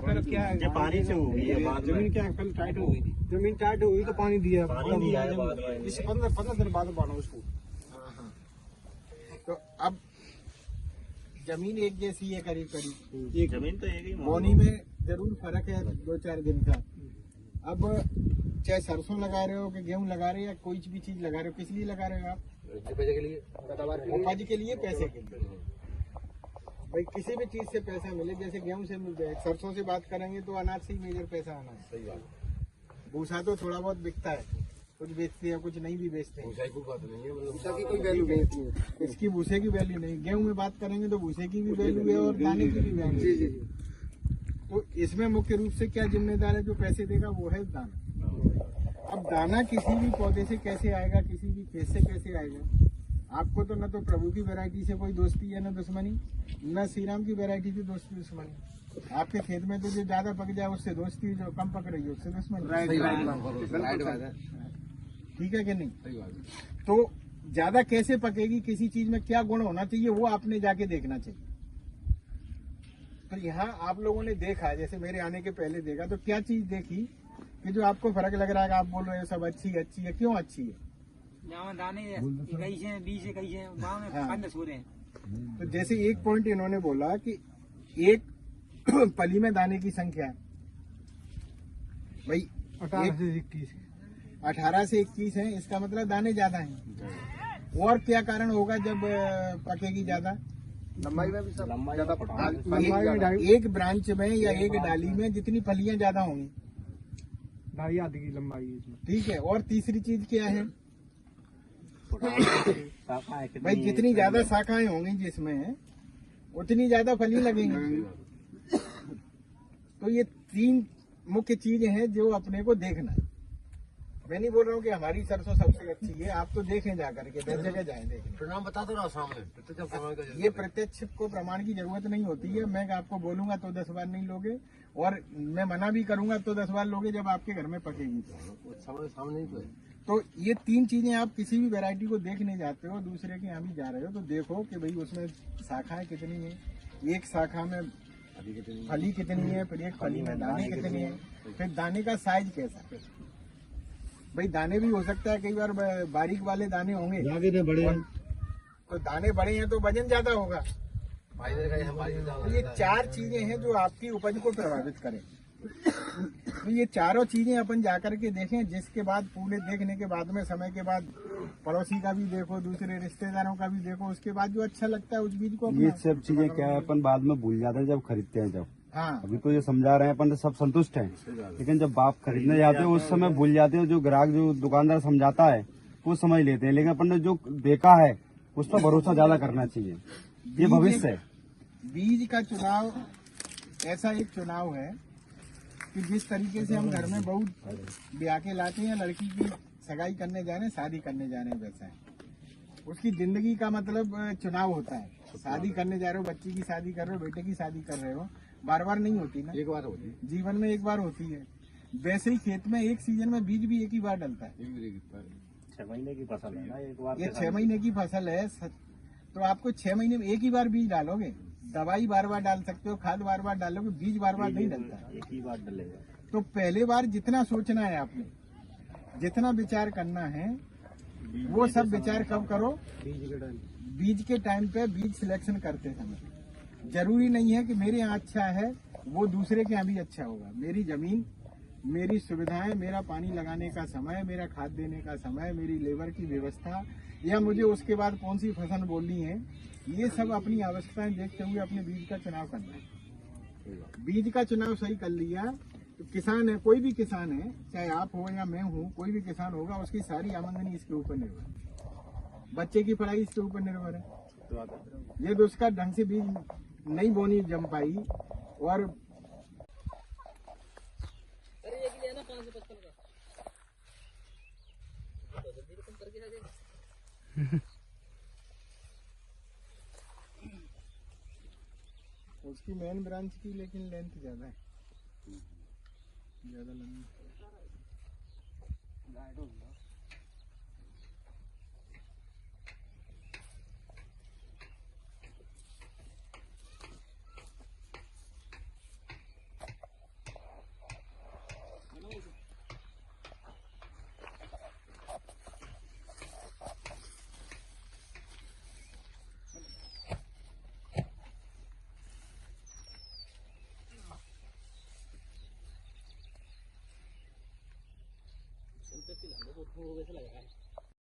तरफ क्या है, पानी से हो गई है बाद में। जमीन क्या कल टाइट हो गई थी, जमीन टाइट हो गई तो पानी दिया इस 15 दिन बाद बांधा उसको। तो अब जमीन एक जैसी है करीब करीब, एक जमीन तो एक ही बोनी में जरूर फर्क है 2-4 दिन का। अब चाहे सरसों लगा रहे हो कि गेहूं लगा रहे हो या कोई भी चीज लगा रहे हो, किस लिए लगा रहे हो आप? पैसे के लिए, उपज के लिए, पैसे के लिए। भाई किसी भी चीज से पैसा मिले, जैसे गेहूं से मिल जाए, सरसों से बात करेंगे तो अनाज से ही मेजर पैसा आना है। सही बात। भूसा तो थोड़ा बहुत बिकता है, कुछ बेचते हैं कुछ नहीं भी बेचते हैं, भूसा की कोई बात नहीं है, मतलब भूसा की कोई वैल्यू नहीं है। इसकी भूसे की वैल्यू नहीं। गेहूं में बात करेंगे तो भूसे की भी वैल्यू है और दाने की भी वैल्यू जी जी है। जी। तो इसमें मुख्य रूप से क्या जिम्मेदार है, जो पैसे देगा वो है दाना। अब दाना किसी भी पौधे से कैसे आएगा, किसी भी खेत से कैसे आएगा? आपको तो न तो प्रभु की वैरायटी से कोई दोस्ती है न दुश्मनी, न श्री राम की वैरायटी से दोस्ती दुश्मनी। आपके खेत में तो जो ज्यादा पक जाए उससे दोस्ती, जो कम पक रही है उससे दुश्मनी। ठीक है कि नहीं? सही बात है। तो ज्यादा कैसे पकेगी, किसी चीज में क्या गुण होना चाहिए, वो आपने जाके देखना चाहिए। तो यहाँ आप लोगों ने देखा, जैसे मेरे आने के पहले देखा, तो क्या चीज देखी कि जो आपको फर्क लग रहा है, आप बोल रहे हो सब अच्छी है, क्यों अच्छी है? दाने इक्कीस है, 20 21 है, गाँव में हाँ। 15 सूरे हैं। तो जैसे एक पॉइंट इन्होंने बोला कि एक पली में दाने की संख्या भाई 18 से 21 है, इसका मतलब दाने ज्यादा हैं। और क्या कारण होगा जब पकेगी ज्यादा? लंबाई में भी सब ज्यादा पटा, एक ब्रांच में या एक डाली में जितनी फलियां ज्यादा होंगी, ढाई आधी की लंबाई है इसमें। ठीक है। और तीसरी चीज क्या है भाई, जितनी ज्यादा शाखाएं होंगी जिसमें, उतनी ज्यादा फली लगेंगी। तो ये 3 मुख्य चीजें हैं जो अपने को देखना है। मैं नहीं बोल रहा हूँ कि हमारी सरसों सबसे अच्छी है, आप तो देखें जाकर के, 10 जगह जाएं देखें। प्रणाम बता दो ना सामने, ये प्रत्यक्ष को प्रमाण की जरूरत नहीं होती है। मैं आपको बोलूंगा तो 10 बार नहीं लोगे, और मैं मना भी करूंगा तो 10 बार लोगे जब आपके घर में पकेगी। सामने ही तो है। तो ये 3 चीजें आप किसी भी वैरायटी को देखने जाते हो, दूसरे के यहाँ भी जा रहे हो, तो देखो कि भाई उसमें शाखाएं कितनी है, एक शाखा में फली कितनी है, फिर एक फली में दाने कितने हैं, फिर दाने का साइज कैसा है। भाई दाने भी हो सकता है कई बार बारीक वाले दाने होंगे, तो दाने बड़े हैं तो वजन ज्यादा होगा। तो ये 4 चीजें हैं जो आपकी उपज को प्रभावित करें। तो ये चारों चीजें अपन जाकर के देखें, जिसके बाद पूरे देखने के बाद में, समय के बाद पड़ोसी का भी देखो, दूसरे रिश्तेदारों का भी देखो, उसके बाद जो अच्छा लगता है उस बीज को ये सब चीजें क्या है, अपन बाद में भूल जाते हैं जब खरीदते हैं। जब हाँ, अभी तो ये समझा रहे हैं अपन, तो सब संतुष्ट हैं, लेकिन जब आप खरीदने जाते हो उस समय भूल जाते हो। जो ग्राहक, जो दुकानदार समझाता है वो समझ लेते हैं, लेकिन अपन ने जो देखा है उस पर भरोसा ज्यादा करना चाहिए। ये भविष्य है। बीज का चुनाव ऐसा एक चुनाव है कि जिस तरीके से हम घर में बहू ब्याह के लाते हैं, लड़की की सगाई करने जा रहे हैं, शादी करने जा रहे हैं, वैसा है उसकी जिंदगी का मतलब चुनाव होता है। शादी करने जा रहे हो, बच्ची की शादी कर रहे हो, बेटे की शादी कर रहे हो, बार बार नहीं होती ना, एक बार होती है जीवन में, एक बार होती है। वैसे ही खेत में एक सीजन में बीज भी एक ही बार डलता है। 6 महीने की फसल है ना, एक बार। ये 6 महीने की फसल है, तो आपको 6 महीने में एक ही बार बीज डालोगे। दवाई बार बार डाल सकते हो, खाद बार बार डालोगे, बीज बार बार नहीं डलता, एक ही बार डलेगा। तो पहले बार जितना सोचना है आपने, जितना विचार करना है, वो सब विचार कब करो? बीज के टाइम पे, बीज सिलेक्शन करते समय। जरूरी नहीं है कि मेरे यहाँ अच्छा है वो दूसरे के यहाँ भी अच्छा होगा। मेरी जमीन, मेरी सुविधाएं, मेरा पानी लगाने का समय, मेरा खाद देने का समय, मेरी लेबर की व्यवस्था, या मुझे उसके बाद कौन सी फसल बोलनी है, ये सब अपनी आवश्यकताएं देखते हुए अपने बीज का चुनाव करना है। बीज का चुनाव सही कर लिया तो किसान है, कोई भी किसान है, चाहे आप हो या मैं हूँ, कोई भी किसान होगा, उसकी सारी आमदनी इसके ऊपर निर्भर है, बच्चे की पढ़ाई इसके ऊपर निर्भर है। ये तो उसका ढंग से बीज नहीं बोनी जम पाई, और उसकी मेन ब्रांच की लेकिन लेंथ ज्यादा है, ज्यादा लंबी। मुश्किल है, हमको तो वैसे लग रहा है।